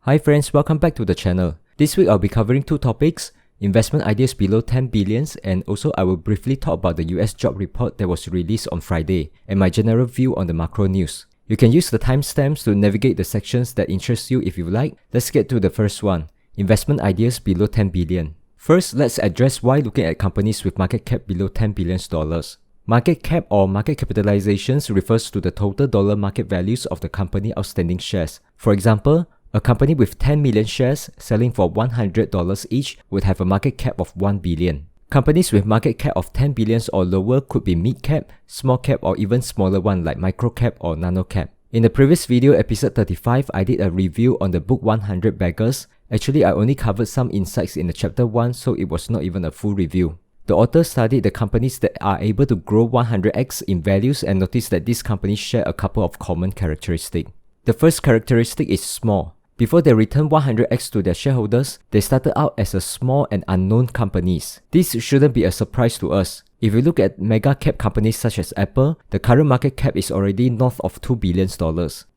Hi friends, welcome back to the channel. This week I'll be covering two topics, investment ideas below 10 billions, and also I will briefly talk about the US job report that was released on Friday and my general view on the macro news. You can use the timestamps to navigate the sections that interest you if you like. Let's get to the first one, investment ideas below 10 billion. First, let's address why looking at companies with market cap below $10 billion. Market cap or market capitalizations refers to the total dollar market values of the company outstanding shares. For example, a company with 10 million shares selling for $100 each would have a market cap of 1 billion. Companies with market cap of 10 billions or lower could be mid cap, small cap, or even smaller one like micro cap or nano cap. In the previous video, episode 35, I did a review on the book 100 Beggars. Actually, I only covered some insights in the chapter 1, so it was not even a full review. The author studied the companies that are able to grow 100x in values and noticed that these companies share a couple of common characteristics. The first characteristic is small. Before they returned 100x to their shareholders, they started out as a small and unknown companies. This shouldn't be a surprise to us. If you look at mega cap companies such as Apple, the current market cap is already north of $2 billion.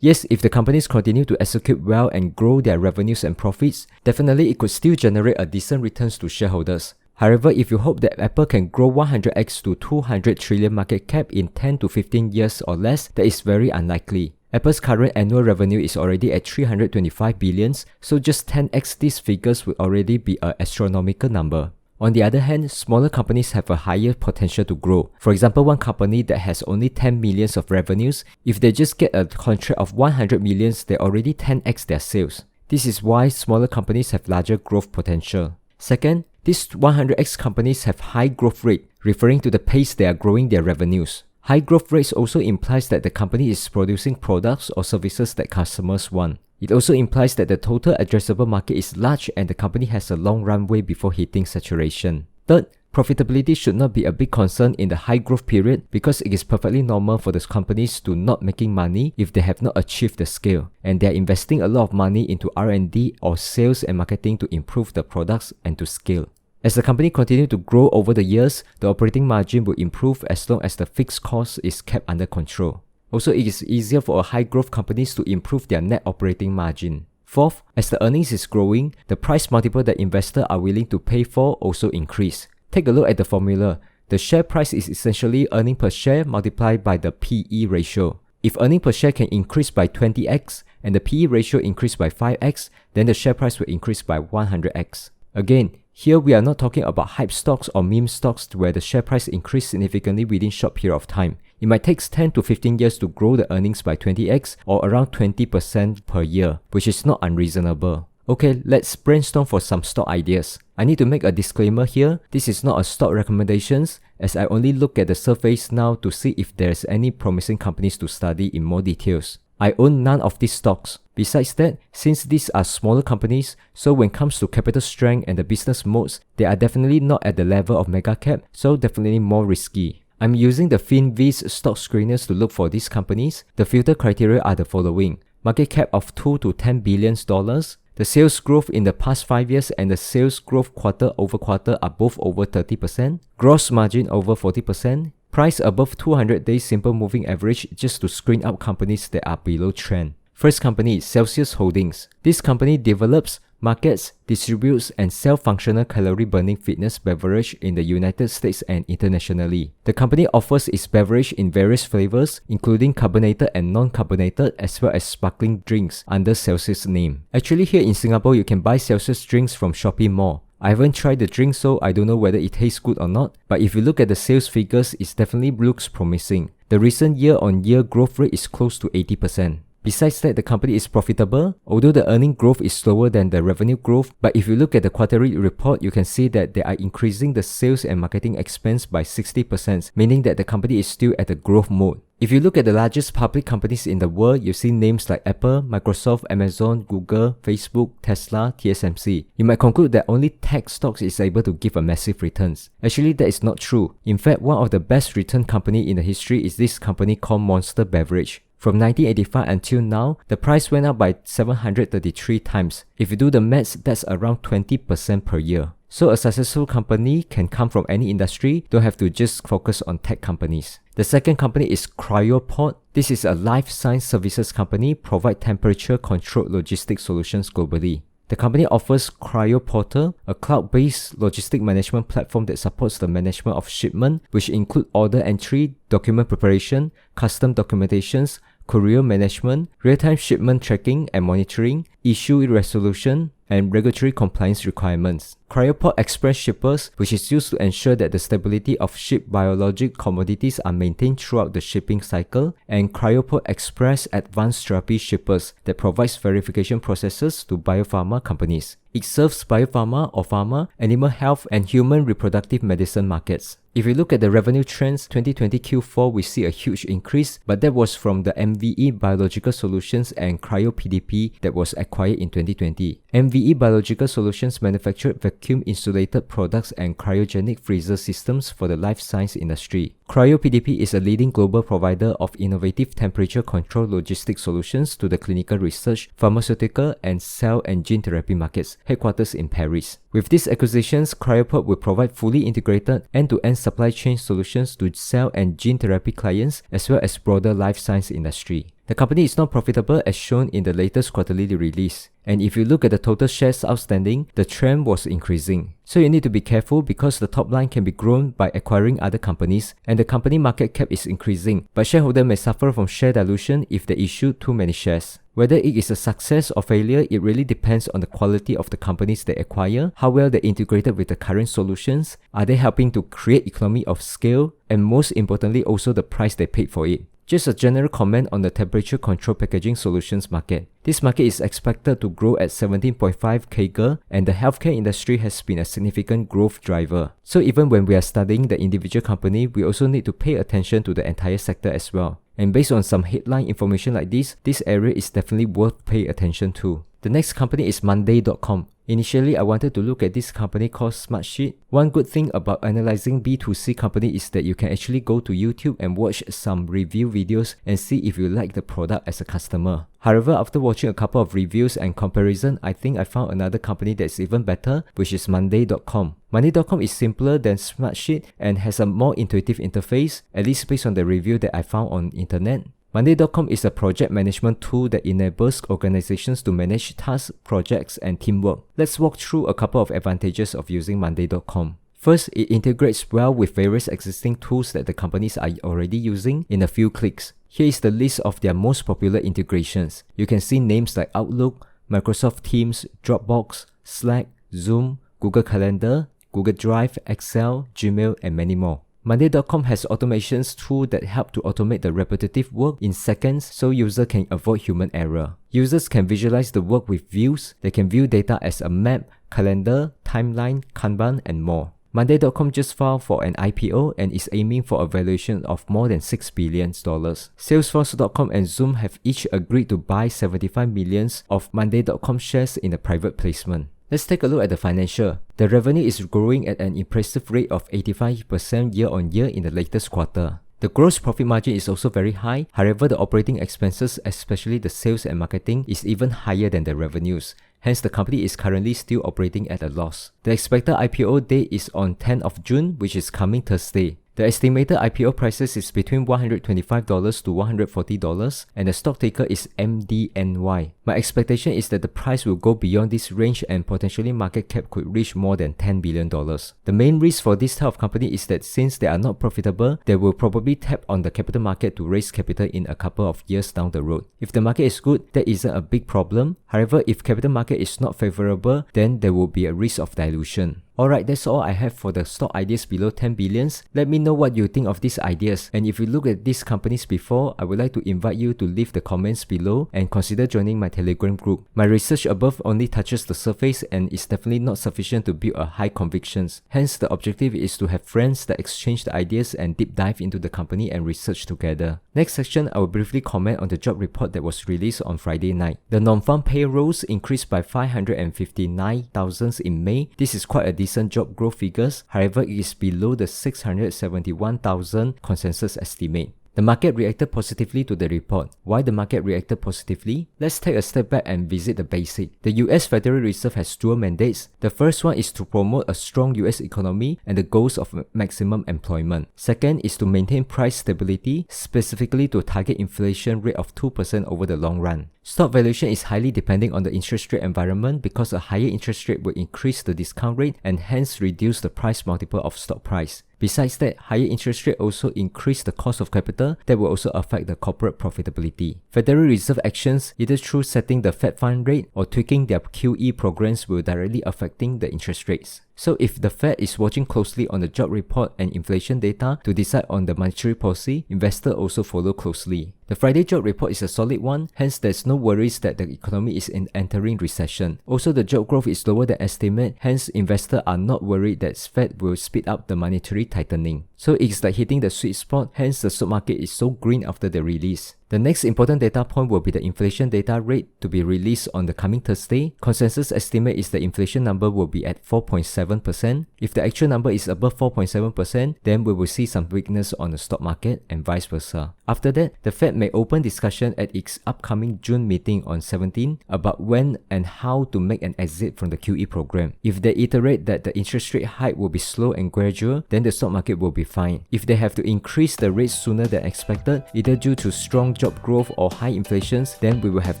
Yes, if the companies continue to execute well and grow their revenues and profits, definitely it could still generate a decent returns to shareholders. However, if you hope that Apple can grow 100x to 200 trillion market cap in 10 to 15 years or less, that is very unlikely. Apple's current annual revenue is already at 325 billions, so just 10x these figures would already be an astronomical number. On the other hand, smaller companies have a higher potential to grow. For example, one company that has only 10 millions of revenues, if they just get a contract of 100 millions, they already 10x their sales. This is why smaller companies have larger growth potential. Second, these 100x companies have high growth rate, referring to the pace they are growing their revenues. High growth rates also implies that the company is producing products or services that customers want. It also implies that the total addressable market is large and the company has a long runway before hitting saturation. Third, profitability should not be a big concern in the high growth period because it is perfectly normal for the companies to not making money if they have not achieved the scale and they are investing a lot of money into R&D or sales and marketing to improve the products and to scale. As the company continues to grow over the years, the operating margin will improve as long as the fixed cost is kept under control. Also, it is easier for high growth companies to improve their net operating margin. Fourth, as the earnings is growing, the price multiple that investors are willing to pay for also increase. Take a look at the formula. The share price is essentially earning per share multiplied by the PE ratio. If earning per share can increase by 20x and the PE ratio increase by 5x, then the share price will increase by 100x. Again, here we are not talking about hype stocks or meme stocks where the share price increase significantly within short period of time. It might take 10 to 15 years to grow the earnings by 20x or around 20% per year, which is not unreasonable. Okay, let's brainstorm for some stock ideas. I need to make a disclaimer here. This is not a stock recommendations as I only look at the surface now to see if there's any promising companies to study in more details. I own none of these stocks. Besides that, since these are smaller companies, so when it comes to capital strength and the business modes, they are definitely not at the level of mega cap, so definitely more risky. I'm using the FinViz stock screeners to look for these companies. The filter criteria are the following: market cap of $2 to $10 billion, the sales growth in the past 5 years and the sales growth quarter over quarter are both over 30%, gross margin over 40%, price above 200 days simple moving average just to screen out companies that are below trend. First company is Celsius Holdings. This company develops, markets, distributes, and sells functional calorie-burning fitness beverage in the United States and internationally. The company offers its beverage in various flavors, including carbonated and non-carbonated, as well as sparkling drinks under Celsius name. Actually, here in Singapore, you can buy Celsius drinks from Shopee Mall. I haven't tried the drink, so I don't know whether it tastes good or not, but if you look at the sales figures, it definitely looks promising. The recent year-on-year growth rate is close to 80%. Besides that, the company is profitable, although the earning growth is slower than the revenue growth, but if you look at the quarterly report, you can see that they are increasing the sales and marketing expense by 60%, meaning that the company is still at the growth mode. If you look at the largest public companies in the world, you see names like Apple, Microsoft, Amazon, Google, Facebook, Tesla, TSMC. You might conclude that only tech stocks is able to give a massive returns. Actually, that is not true. In fact, one of the best return company in the history is this company called Monster Beverage. From 1985 until now, the price went up by 733 times. If you do the maths, that's around 20% per year. So a successful company can come from any industry, don't have to just focus on tech companies. The second company is Cryoport. This is a life science services company, provide temperature-controlled logistics solutions globally. The company offers Cryoportal, a cloud-based logistic management platform that supports the management of shipment, which include order entry, document preparation, custom documentations, courier management, real-time shipment tracking and monitoring, issue resolution, and regulatory compliance requirements. Cryoport Express Shippers, which is used to ensure that the stability of shipped biologic commodities are maintained throughout the shipping cycle, and Cryoport Express Advanced Therapy Shippers that provides verification processes to biopharma companies. It serves biopharma or pharma, animal health, and human reproductive medicine markets. If you look at the revenue trends, 2020 Q4 we see a huge increase, but that was from the MVE Biological Solutions and CryoPDP that was acquired in 2020. MVE Biological Solutions manufactured vacuum insulated products and cryogenic freezer systems for the life science industry. CryoPDP is a leading global provider of innovative temperature-controlled logistics solutions to the clinical research, pharmaceutical, and cell and gene therapy markets, headquarters in Paris. With these acquisitions, Cryoport will provide fully integrated end-to-end supply chain solutions to cell and gene therapy clients as well as broader life science industry. The company is not profitable as shown in the latest quarterly release. And if you look at the total shares outstanding, the trend was increasing. So you need to be careful because the top line can be grown by acquiring other companies and the company market cap is increasing, but shareholders may suffer from share dilution if they issue too many shares. Whether it is a success or failure, it really depends on the quality of the companies they acquire, how well they integrated with the current solutions, are they helping to create economy of scale, and most importantly also the price they paid for it. Just a general comment on the temperature control packaging solutions market. This market is expected to grow at 17.5 CAGR and the healthcare industry has been a significant growth driver. So even when we are studying the individual company, we also need to pay attention to the entire sector as well. And based on some headline information like this area is definitely worth paying attention to. The next company is Monday.com. Initially, I wanted to look at this company called Smartsheet. One good thing about analyzing B2C company is that you can actually go to YouTube and watch some review videos and see if you like the product as a customer. However, after watching a couple of reviews and comparison, I think I found another company that's even better, which is Monday.com. Monday.com is simpler than Smartsheet and has a more intuitive interface, at least based on the review that I found on internet. Monday.com is a project management tool that enables organizations to manage tasks, projects, and teamwork. Let's walk through a couple of advantages of using Monday.com. First, it integrates well with various existing tools that the companies are already using in a few clicks. Here is the list of their most popular integrations. You can see names like Outlook, Microsoft Teams, Dropbox, Slack, Zoom, Google Calendar, Google Drive, Excel, Gmail, and many more. Monday.com has automations tools that help to automate the repetitive work in seconds so users can avoid human error. Users can visualize the work with views, they can view data as a map, calendar, timeline, Kanban, and more. Monday.com just filed for an IPO and is aiming for a valuation of more than $6 billion. Salesforce.com and Zoom have each agreed to buy 75 million of Monday.com shares in a private placement. Let's take a look at the financial. The revenue is growing at an impressive rate of 85% year-on-year in the latest quarter. The gross profit margin is also very high, however the operating expenses, especially the sales and marketing, is even higher than the revenues. Hence, the company is currently still operating at a loss. The expected IPO date is on 10th of June, which is coming Thursday. The estimated IPO prices is between $125 to $140 and the stock ticker is MDNY. My expectation is that the price will go beyond this range and potentially market cap could reach more than $10 billion. The main risk for this type of company is that since they are not profitable, they will probably tap on the capital market to raise capital in a couple of years down the road. If the market is good, that isn't a big problem. However, if capital market is not favorable, then there will be a risk of dilution. Alright, that's all I have for the stock ideas below 10 billions. Let me know what you think of these ideas. And if you look at these companies before, I would like to invite you to leave the comments below and consider joining my Telegram group. My research above only touches the surface and is definitely not sufficient to build a high convictions. Hence, the objective is to have friends that exchange the ideas and deep dive into the company and research together. Next section, I will briefly comment on the job report that was released on Friday night. The non-farm payrolls increased by 559,000 in May. This is quite a decent job growth figures, however it is below the 671,000 consensus estimate. The market reacted positively to the report. Why the market reacted positively? Let's take a step back and visit the basic. The US Federal Reserve has dual mandates. The first one is to promote a strong US economy and the goals of maximum employment. Second is to maintain price stability, specifically to target inflation rate of 2% over the long run. Stock valuation is highly depending on the interest rate environment because a higher interest rate will increase the discount rate and hence reduce the price multiple of stock price. Besides that, higher interest rate also increase the cost of capital that will also affect the corporate profitability. Federal Reserve actions, either through setting the Fed fund rate or tweaking their QE programs, will directly affecting the interest rates. So if the Fed is watching closely on the job report and inflation data to decide on the monetary policy, investors also follow closely. The Friday job report is a solid one, hence there's no worries that the economy is entering recession. Also, the job growth is lower than estimate, hence investors are not worried that Fed will speed up the monetary tightening. So it's like hitting the sweet spot, hence the stock market is so green after the release. The next important data point will be the inflation data rate to be released on the coming Thursday. Consensus estimate is the inflation number will be at 4.7%. If the actual number is above 4.7%, then we will see some weakness on the stock market and vice versa. After that, the Fed may open discussion at its upcoming June meeting on 17 about when and how to make an exit from the QE program. If they iterate that the interest rate hike will be slow and gradual, then the stock market will be fine. If they have to increase the rates sooner than expected, either due to strong job growth or high inflations, then we will have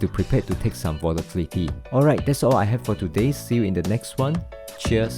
to prepare to take some volatility. Alright, that's all I have for today. See you in the next one. Cheers.